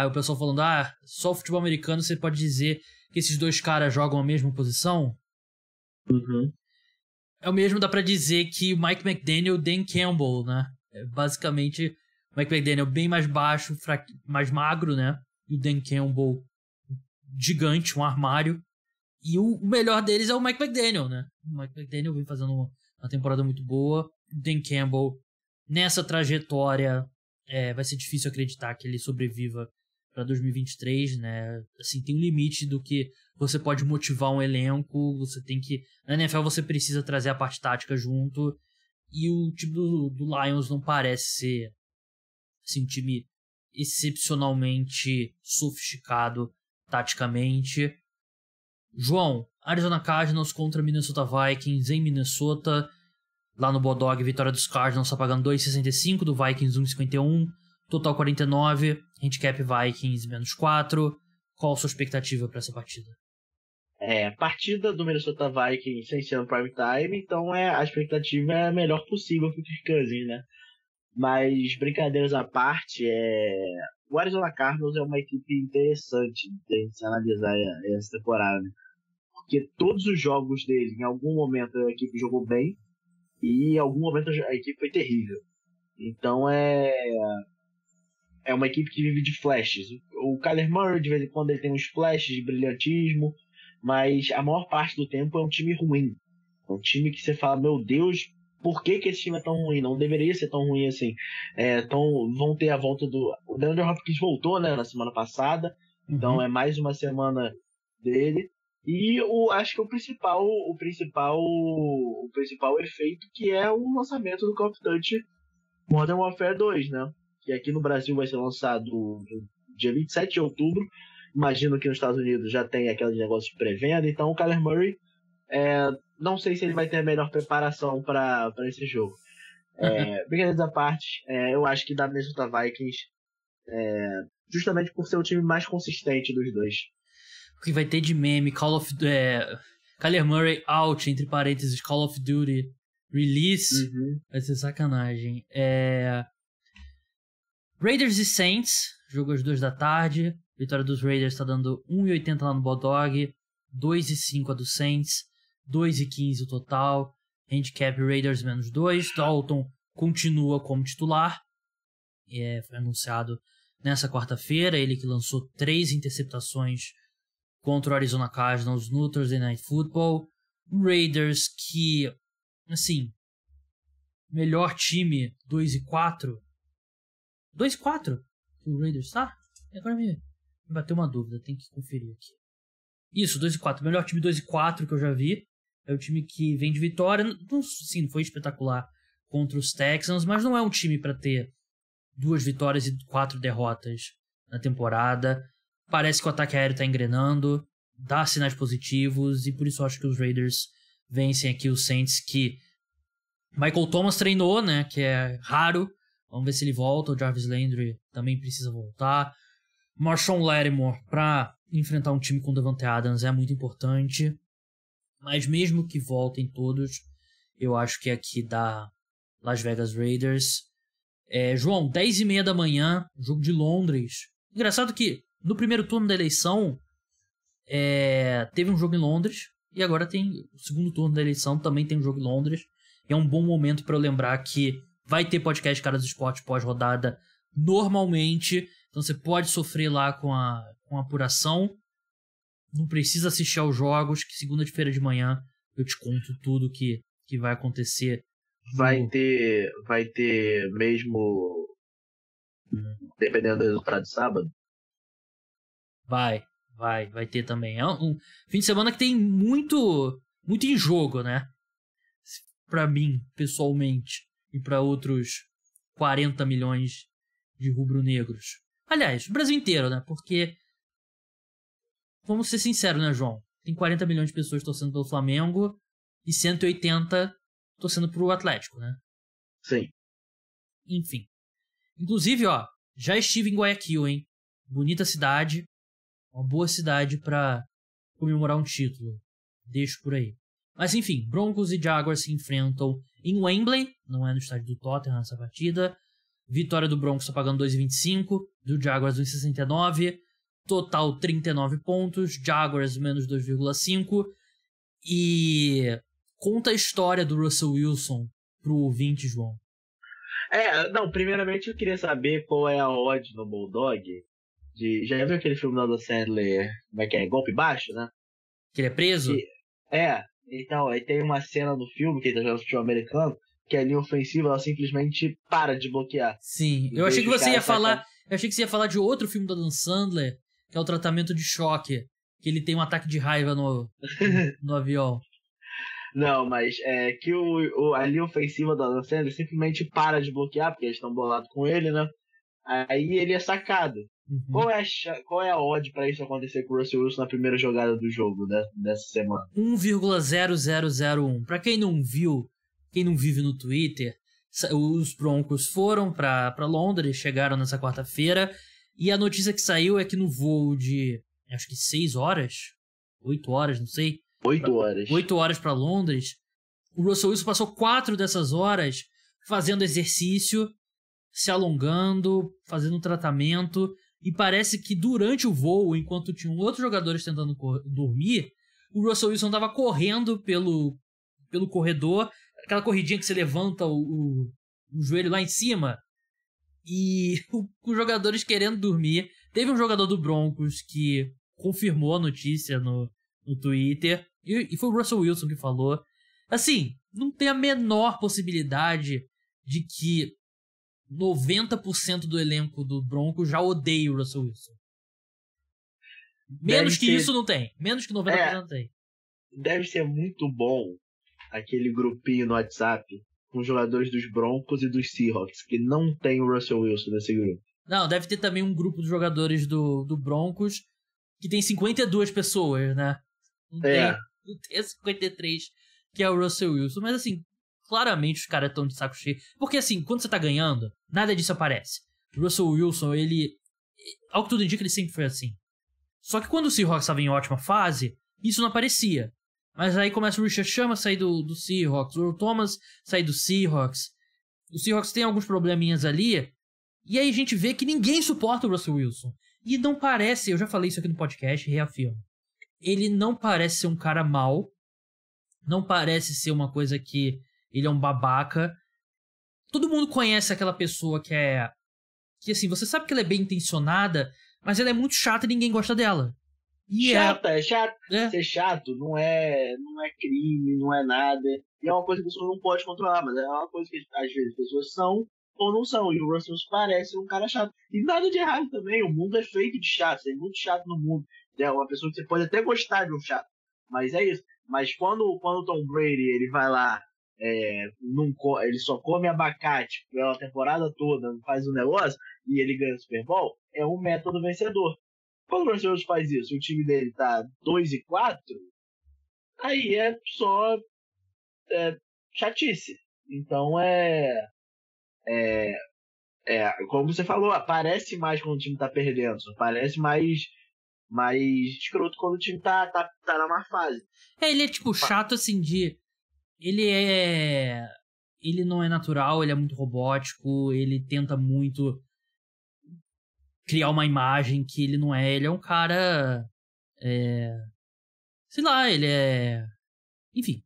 O pessoal falando, só o futebol americano você pode dizer que esses dois caras jogam a mesma posição? Uhum. É o mesmo, dá pra dizer que o Mike McDaniel e o Dan Campbell, né? Basicamente, o Mike McDaniel bem mais baixo, mais magro, né? E o Dan Campbell gigante, um armário. E o melhor deles é o Mike McDaniel, né? O Mike McDaniel vem fazendo uma temporada muito boa. O Dan Campbell, nessa trajetória, vai ser difícil acreditar que ele sobreviva para 2023, né? Assim, tem um limite do que você pode motivar um elenco. Você tem que... Na NFL você precisa trazer a parte tática junto. E o time do Lions não parece ser assim, um time excepcionalmente sofisticado taticamente. João, Arizona Cardinals contra Minnesota Vikings em Minnesota. Lá no Bodog, vitória dos Cardinals está pagando 2,65, do Vikings 1,51. Total 49, handicap Vikings menos 4. Qual a sua expectativa para essa partida? Partida do Minnesota Vikings sem ser no prime time, então a expectativa é a melhor possível para o Kirk Cousins, né? Mas brincadeiras à parte, o Arizona Cardinals é uma equipe interessante de se analisar essa temporada, né? Porque todos os jogos dele, em algum momento a equipe jogou bem e em algum momento a equipe foi terrível. Então é uma equipe que vive de flashes. O Kyler Murray, de vez em quando, ele tem uns flashes de brilhantismo, mas a maior parte do tempo é um time ruim. É um time que você fala, meu Deus, por que esse time é tão ruim? Não deveria ser tão ruim assim. Vão ter a volta do... O DeAndre Hopkins voltou, né, na semana passada, então é mais uma semana dele. E acho que o principal efeito que é o lançamento do Call of Duty Modern Warfare 2, né? Que aqui no Brasil vai ser lançado no dia 27 de outubro. Imagino que nos Estados Unidos já tem aquele negócio de pré-venda. Então o Kyler Murray, não sei se ele vai ter a melhor preparação para esse jogo. Brincadeiras à parte, eu acho que dá Minnesota Vikings, justamente por ser o time mais consistente dos dois. O que vai ter de meme, Kyler Murray out, entre parênteses, Call of Duty Release, vai ser sacanagem. Raiders e Saints, jogo às 2 da tarde. Vitória dos Raiders tá dando 1,80 lá no Bodog, 2,5 a do Saints, 2,15 o total. Handicap Raiders -2. Dalton continua como titular. Foi anunciado nessa quarta-feira. Ele que lançou 3 interceptações contra o Arizona Cardinals no Thursday Night Football. Raiders que, assim, melhor time 2-4. 2-4? O Raiders tá? Agora me bateu uma dúvida, tem que conferir aqui. Isso, 2-4. Melhor time 2-4 que eu já vi. É o time que vem de vitória. Não, sim, foi espetacular contra os Texans, mas não é um time para ter 2 vitórias e 4 derrotas na temporada. Parece que o ataque aéreo tá engrenando, dá sinais positivos, e por isso eu acho que os Raiders vencem aqui os Saints, que Michael Thomas treinou, né, que é raro. Vamos ver se ele volta. O Jarvis Landry também precisa voltar. Marshawn Lattimore para enfrentar um time com Davante Adams é muito importante. Mas mesmo que voltem todos, eu acho que aqui dá Las Vegas Raiders. João, 10h30 da manhã, jogo de Londres. Engraçado que no primeiro turno da eleição teve um jogo em Londres, e agora tem o segundo turno da eleição, também tem um jogo em Londres. É um bom momento para eu lembrar que vai ter podcast Cara dos Esportes pós-rodada normalmente, então você pode sofrer lá com a apuração. Não precisa assistir aos jogos, que segunda-feira de manhã eu te conto tudo que vai acontecer. Vai ter mesmo, dependendo do resultado de sábado? Vai ter também. É um fim de semana que tem muito em jogo, né? Pra mim, pessoalmente, e pra outros 40 milhões de rubro-negros. Aliás, o Brasil inteiro, né? Porque, vamos ser sinceros, né, João? Tem 40 milhões de pessoas torcendo pelo Flamengo e 180 torcendo pro Atlético, né? Sim. Enfim. Inclusive, ó, já estive em Guayaquil, hein? Bonita cidade. Uma boa cidade pra comemorar um título. Deixo por aí. Mas enfim, Broncos e Jaguars se enfrentam em Wembley. Não é no estádio do Tottenham essa partida. Vitória do Broncos tá pagando 2,25. Do Jaguars 2,69. Total 39 pontos. Jaguars menos 2,5. E conta a história do Russell Wilson pro ouvinte, João. Não, primeiramente eu queria saber qual é a odd no Bulldog. Já viu aquele filme do Adam Sandler, como é que é? Golpe Baixo, né? Que ele é preso? Então, aí tem uma cena no filme, que ele tá jogando futebol americano, que a linha ofensiva, ela simplesmente para de bloquear. Sim, eu achei que você ia falar. Eu achei que você ia falar de outro filme do Adam Sandler, que é o Tratamento de Choque, que ele tem um ataque de raiva no avião. Não, mas que a linha ofensiva do Adam Sandler simplesmente para de bloquear, porque eles estão bolados com ele, né? Aí ele é sacado. Uhum. Qual é a odd pra isso acontecer com o Russell Wilson na primeira jogada do jogo dessa semana? 1,0001. Pra quem não viu, quem não vive no Twitter, os Broncos foram pra Londres, chegaram nessa quarta-feira, e a notícia que saiu é que no voo de, acho que 6 horas, 8 horas, não sei. 8 horas. 8 horas pra Londres, o Russell Wilson passou 4 dessas horas fazendo exercício, se alongando, fazendo tratamento. E parece que durante o voo, enquanto tinham outros jogadores tentando dormir, o Russell Wilson estava correndo pelo corredor, aquela corridinha que você levanta o joelho lá em cima, e os jogadores querendo dormir. Teve um jogador do Broncos que confirmou a notícia no Twitter, e foi o Russell Wilson que falou. Assim, não tem a menor possibilidade de que 90% do elenco do Broncos já odeia o Russell Wilson. Menos que isso não tem. Menos que 90% não tem. Deve ser muito bom aquele grupinho no WhatsApp com os jogadores dos Broncos e dos Seahawks, que não tem o Russell Wilson nesse grupo. Não, deve ter também um grupo de jogadores do Broncos que tem 52 pessoas, né? Não tem 53, que é o Russell Wilson. Mas assim, claramente os caras estão de saco cheio. Porque assim, quando você tá ganhando, nada disso aparece. O Russell Wilson, ele... Ao que tudo indica, ele sempre foi assim. Só que quando o Seahawks estava em ótima fase, isso não aparecia. Mas aí começa o Richard Sherman a sair do Seahawks, o Earl Thomas sair do Seahawks. O Seahawks tem alguns probleminhas ali, E aí a gente vê que ninguém suporta o Russell Wilson. E não parece, eu já falei isso aqui no podcast, reafirmo. Ele não parece ser um cara mau. Não parece ser uma coisa que ele é um babaca. Todo mundo conhece aquela pessoa que é... Que assim, você sabe que ela é bem intencionada, mas ela é muito chata e ninguém gosta dela. E é chato. Ser chato não é crime, não é nada. E é uma coisa que a pessoa não pode controlar, mas é uma coisa que às vezes as pessoas são ou não são. E o Russell parece um cara chato. E nada de errado também. O mundo é feito de chato. Tem muito chato no mundo. É uma pessoa que você pode até gostar de um chato. Mas é isso. Mas quando o Tom Brady ele vai lá, ele só come abacate pela temporada toda, não faz um negócio e ele ganha o Super Bowl, é um método vencedor. Quando o Russell Wilson faz isso, o time dele tá 2-4, aí é só chatice. Então como você falou, parece mais quando o time tá perdendo, parece mais escroto quando o time tá na má fase. Ele é tipo chato assim de... Ele não é natural, ele é muito robótico, ele tenta muito criar uma imagem que ele não é. Ele é um cara... sei lá, ele é... Enfim.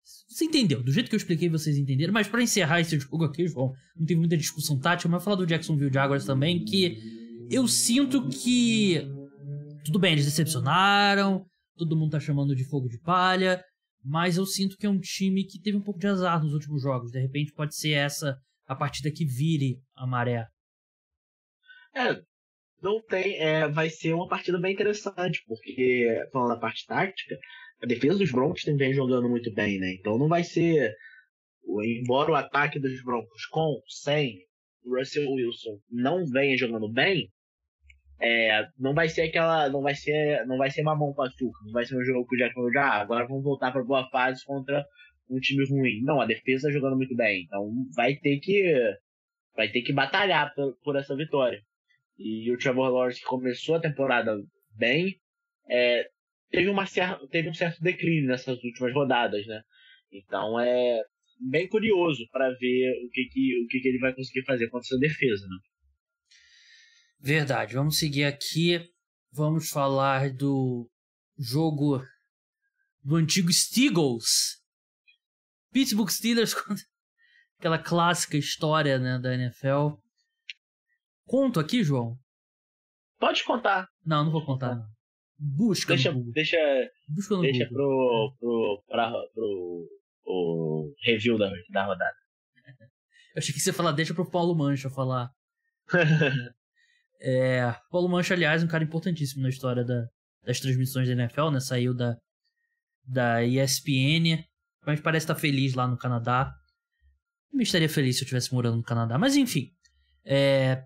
Você entendeu. Do jeito que eu expliquei, vocês entenderam. Mas pra encerrar esse jogo aqui, João, não teve muita discussão tática, mas eu vou falar do Jacksonville Jaguars também, que eu sinto que... Tudo bem, eles decepcionaram, todo mundo tá chamando de fogo de palha, mas eu sinto que é um time que teve um pouco de azar nos últimos jogos. De repente pode ser essa a partida que vire a maré. Não tem. Vai ser uma partida bem interessante, porque, falando da parte tática, a defesa dos Broncos vem jogando muito bem, né? Então não vai ser. Embora o ataque dos Broncos sem o Russell Wilson não venha jogando bem, não vai ser mamão com açúcar, não vai ser um jogo que o Jacksonville agora vamos voltar para boa fase contra um time ruim. Não, a defesa jogando muito bem, então vai ter que batalhar por essa vitória. E o Trevor Lawrence, que começou a temporada bem, teve um certo declínio nessas últimas rodadas, né? Então é bem curioso para ver o que ele vai conseguir fazer contra essa defesa, né? Verdade, vamos seguir aqui. Vamos falar do jogo do antigo Steagles. Pittsburgh Steelers, aquela clássica história, né, da NFL. Conto aqui, João? Pode contar. Não vou contar. Não. Busca no Google. Deixa pro review da rodada. Eu achei que você ia falar, deixa pro Paulo Mancha falar. Paulo Mancha, aliás, um cara importantíssimo na história das transmissões da NFL, né? Saiu da ESPN, mas parece estar feliz lá no Canadá. Eu estaria feliz se eu estivesse morando no Canadá, mas enfim.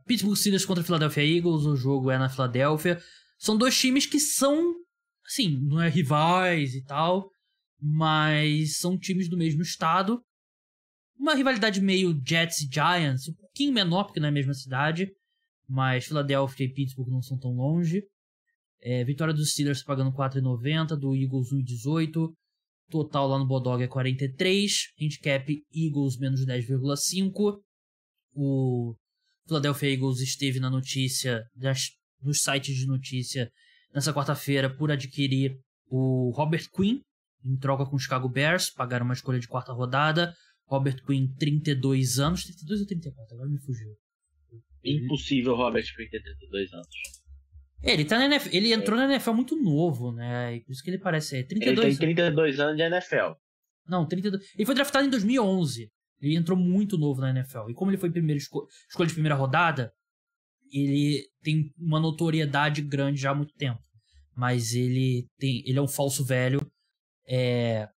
Pittsburgh Steelers contra Philadelphia Eagles, o jogo é na Filadélfia. São dois times que são, assim, não é rivais e tal, mas são times do mesmo estado. Uma rivalidade meio Jets e Giants, um pouquinho menor porque não é a mesma cidade, mas Filadélfia e Pittsburgh não são tão longe. Vitória dos Steelers pagando 4,90, do Eagles 1,18. Total lá no Bodog é 43. Handicap Eagles menos 10,5. O Philadelphia Eagles esteve na notícia, nos sites de notícia, nessa quarta-feira por adquirir o Robert Quinn, em troca com o Chicago Bears, pagaram uma escolha de quarta rodada. Robert Quinn, 32 anos, 32 ou 34, agora me fugiu. Impossível Robert Quinn ter 32 anos. Ele tá na NFL, ele entrou na NFL muito novo, né? E por isso que ele parece 32. Ele tem 32 anos de NFL. Não, 32. Ele foi draftado em 2011. Ele entrou muito novo na NFL. E como ele foi escolha de primeira rodada, ele tem uma notoriedade grande já há muito tempo. Mas ele é um falso velho.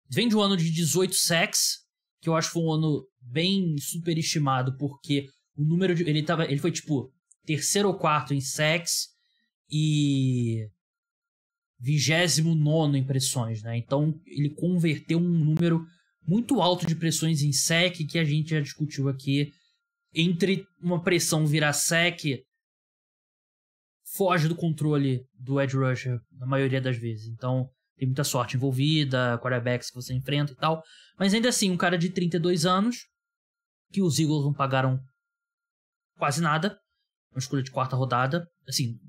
Vem de um ano de 18 sacks, que eu acho que foi um ano bem superestimado, porque o número de... Ele foi tipo terceiro ou quarto em sacks e 29º em pressões, né? Então ele converteu um número muito alto de pressões em sec, que a gente já discutiu aqui. Entre uma pressão virar sec, foge do controle do edge rusher na maioria das vezes. Então tem muita sorte envolvida, quarterbacks que você enfrenta e tal. Mas ainda assim, um cara de 32 anos, que os Eagles não pagaram quase nada. Uma escolha de 4ª rodada. Assim,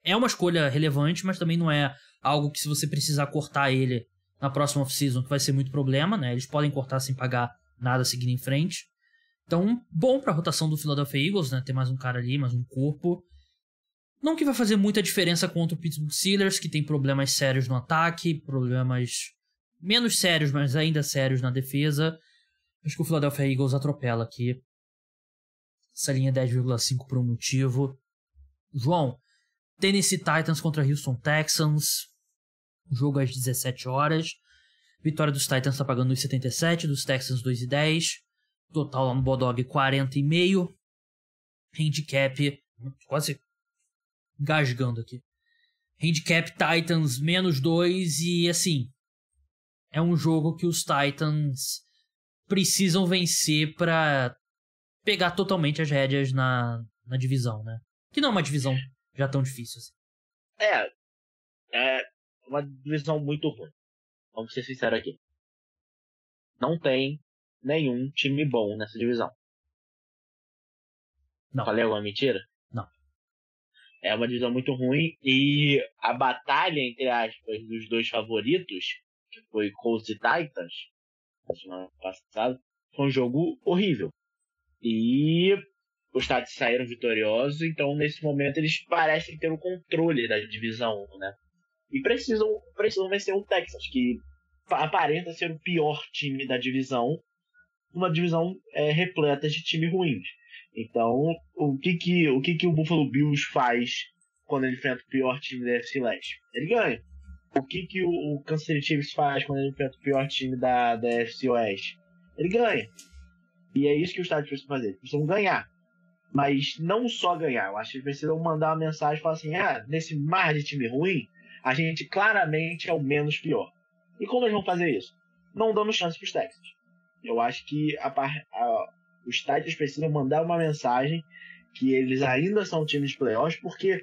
é uma escolha relevante, mas também não é algo que, se você precisar cortar ele na próxima off-season, que vai ser muito problema, né? Eles podem cortar sem pagar nada seguindo em frente. Então, bom pra rotação do Philadelphia Eagles, né? Ter mais um cara ali, mais um corpo. Não que vai fazer muita diferença contra o Pittsburgh Steelers, que tem problemas sérios no ataque, problemas menos sérios, mas ainda sérios na defesa. Acho que o Philadelphia Eagles atropela aqui. Essa linha é 10,5 por um motivo. João, Tennessee Titans contra Houston Texans. Jogo às 17 horas. Vitória dos Titans tá pagando 2,77, dos Texans 2,10. Total lá no Bodog 40,5. Handicap, quase gasgando aqui. Handicap Titans -2 e assim, é um jogo que os Titans precisam vencer pra pegar totalmente as rédeas na divisão, né? Que não é uma divisão já tão difícil assim. É uma divisão muito ruim. Vamos ser sinceros aqui. Não tem nenhum time bom nessa divisão. Não. Falei alguma mentira? Não. É uma divisão muito ruim e a batalha, entre aspas, dos dois favoritos, que foi Colts e Titans, na semana passada, foi um jogo horrível. E os Titans saíram vitoriosos, então nesse momento eles parecem ter o controle da divisão, né? E precisam vencer o Texas, que aparenta ser o pior time da divisão, uma divisão repleta de times ruins. Então, o que o Buffalo Bills faz quando ele enfrenta o pior time da NFC Leste? Ele ganha. O que o Kansas City Chiefs faz quando ele enfrenta o pior time da NFC Oeste? Ele ganha. E é isso que os Estados precisam fazer. Eles precisam ganhar. Mas não só ganhar. Eu acho que eles precisam mandar uma mensagem e falar assim, nesse mar de time ruim, a gente claramente é o menos pior. E como eles vão fazer isso? Não dando chance para os Texans. Eu acho que os Titans precisam mandar uma mensagem que eles ainda são times de playoffs, porque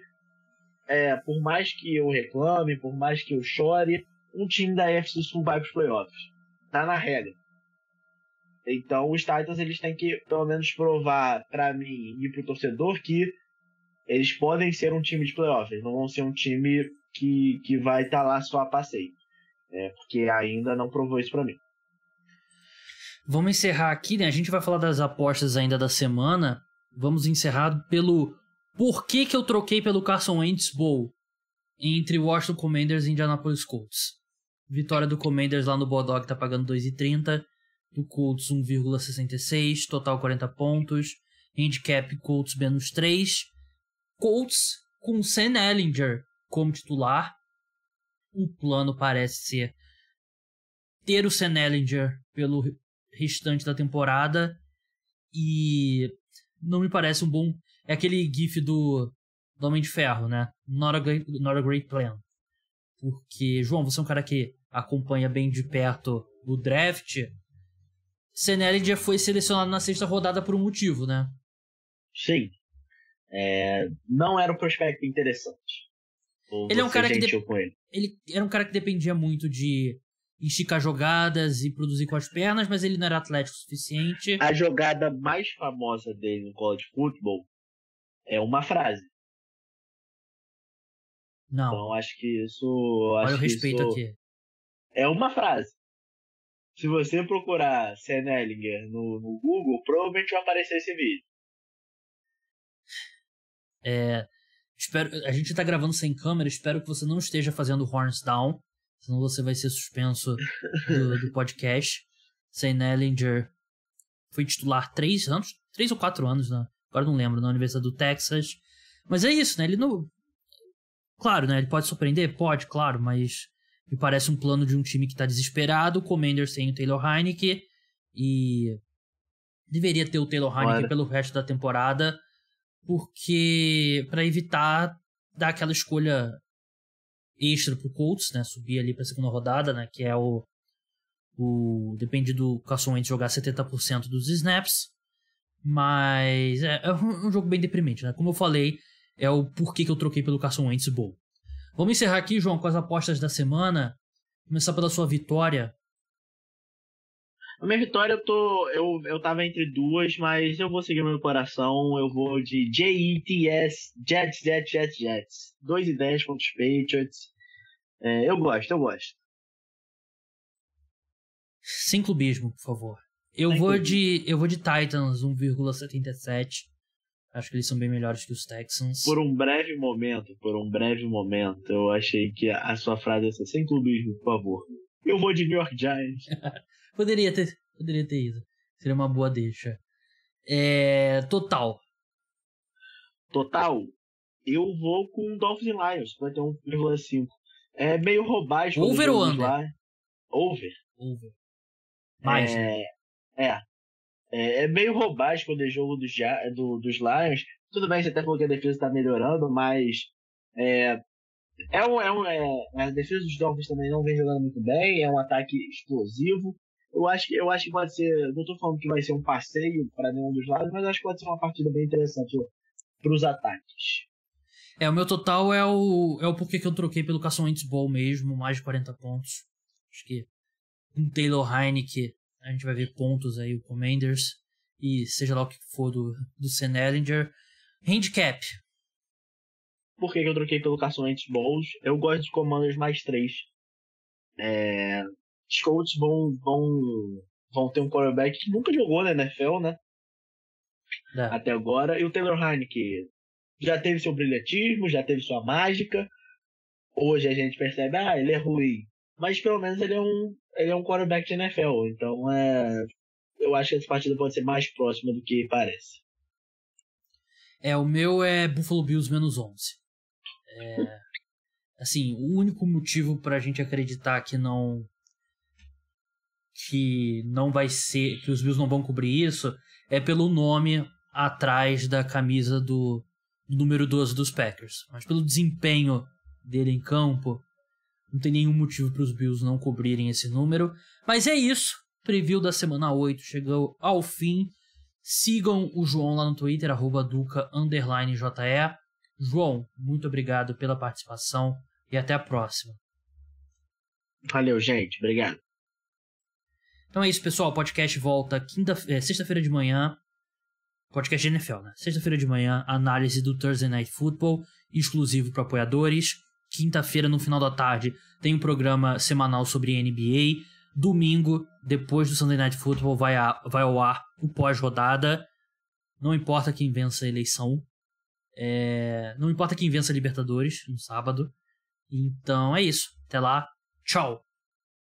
por mais que eu reclame, por mais que eu chore, um time da AFC Sul vai para os playoffs. Tá na regra. Então os Titans eles têm que pelo menos provar para mim e para o torcedor que eles podem ser um time de playoffs. Eles não vão ser um time que vai estar lá só a passeio. Porque ainda não provou isso para mim. Vamos encerrar aqui, né? A gente vai falar das apostas ainda da semana. Vamos encerrar pelo porquê que eu troquei pelo Carson Wentz Bowl entre Washington Commanders e Indianapolis Colts. Vitória do Commanders lá no Bodog tá pagando 2,30. Do Colts 1,66. Total 40 pontos. Handicap Colts -3. Colts com Sam Ehlinger como titular. O plano parece ser ter o Sam Ehlinger pelo restante da temporada e não me parece um bom... É aquele gif do Homem de Ferro, né? Not a great plan. Porque, João, você é um cara que acompanha bem de perto o draft. Sam Ehlinger foi selecionado na 6ª rodada por um motivo, né? Sim. Não era um prospecto interessante. Ele é um cara ele era um cara que dependia muito de esticar jogadas e produzir com as pernas, mas ele não era atlético o suficiente. A jogada mais famosa dele no college football é uma frase. Não. Então acho que isso... Olha o respeito aqui. É uma frase. Se você procurar Sam Ehlinger no Google, provavelmente vai aparecer esse vídeo. A gente tá gravando sem câmera, espero que você não esteja fazendo horns down, senão você vai ser suspenso do podcast. Sam Ehlinger foi titular 3 ou 4 anos, né? Agora não lembro, na Universidade do Texas. Mas é isso, né? Ele não... Claro, né? Ele pode surpreender? Pode, claro, mas me parece um plano de um time que tá desesperado. O Commanders sem o Taylor Heinicke e deveria ter o Taylor Heinicke pelo resto da temporada, porque para evitar dar aquela escolha extra pro Colts, né? Subir ali pra 2ª rodada, né? Que é depende do Carson Wentz jogar 70% dos snaps. Mas é um jogo bem deprimente, né? Como eu falei, é o porquê que eu troquei pelo Carson Wentz Bowl. Vamos encerrar aqui, João, com as apostas da semana. Começar pela sua vitória. A minha vitória eu tava entre duas, mas eu vou seguir meu coração. Eu vou de Jets, Jets. 2-10 contra os Patriots. Eu gosto. Sem clubismo, por favor. Eu Sem vou clubismo. de Titans 1,77. Acho que eles são bem melhores que os Texans. Por um breve momento, eu achei que a sua frase ia ser sem clubismo, por favor. Eu vou de New York Giants. Poderia ter ido. Seria uma boa deixa. Total, eu vou com Dolphins e Lions, vai ter 1,5. É meio robástico. Over ou under? Over. Mais, né? É meio robástico quando é jogo dos Lions. Tudo bem, você até falou que a defesa está melhorando, mas a defesa dos Dolphins também não vem jogando muito bem. É um ataque explosivo. Eu acho que pode ser. Não estou falando que vai ser um passeio para nenhum dos lados, mas acho que pode ser uma partida bem interessante para os ataques. O meu total é o porquê que eu troquei pelo Carson Wentz Bowl mesmo, mais de 40 pontos. Acho que com Taylor Heinicke a gente vai ver pontos aí, o Commanders, e seja lá o que for do Sam Ehlinger. Handicap. Por que eu troquei pelo Carson Wentz Bowl? Eu gosto de Commanders mais 3. Os Colts vão ter um quarterback que nunca jogou na NFL, né? Até agora. E o Taylor Heinicke já teve seu brilhantismo, já teve sua mágica. Hoje a gente percebe, ele é ruim. Mas pelo menos ele é um quarterback de NFL. Então eu acho que essa partida pode ser mais próxima do que parece. O meu é Buffalo Bills menos 11. Assim, o único motivo pra gente acreditar que não vai ser, que os Bills não vão cobrir isso, é pelo nome atrás da camisa do número 12 dos Packers. Mas pelo desempenho dele em campo, não tem nenhum motivo para os Bills não cobrirem esse número. Mas é isso. Preview da semana 8 chegou ao fim. Sigam o João lá no Twitter, @duca_JE. João, muito obrigado pela participação e até a próxima. Valeu, gente. Obrigado. Então é isso, pessoal. O podcast volta sexta-feira de manhã. Podcast de NFL, né? Sexta-feira de manhã, análise do Thursday Night Football, exclusivo para apoiadores. Quinta-feira, no final da tarde, tem um programa semanal sobre NBA. Domingo, depois do Sunday Night Football, vai ao ar o pós-rodada. Não importa quem vença a eleição. Não importa quem vença a Libertadores no sábado. Então é isso. Até lá. Tchau.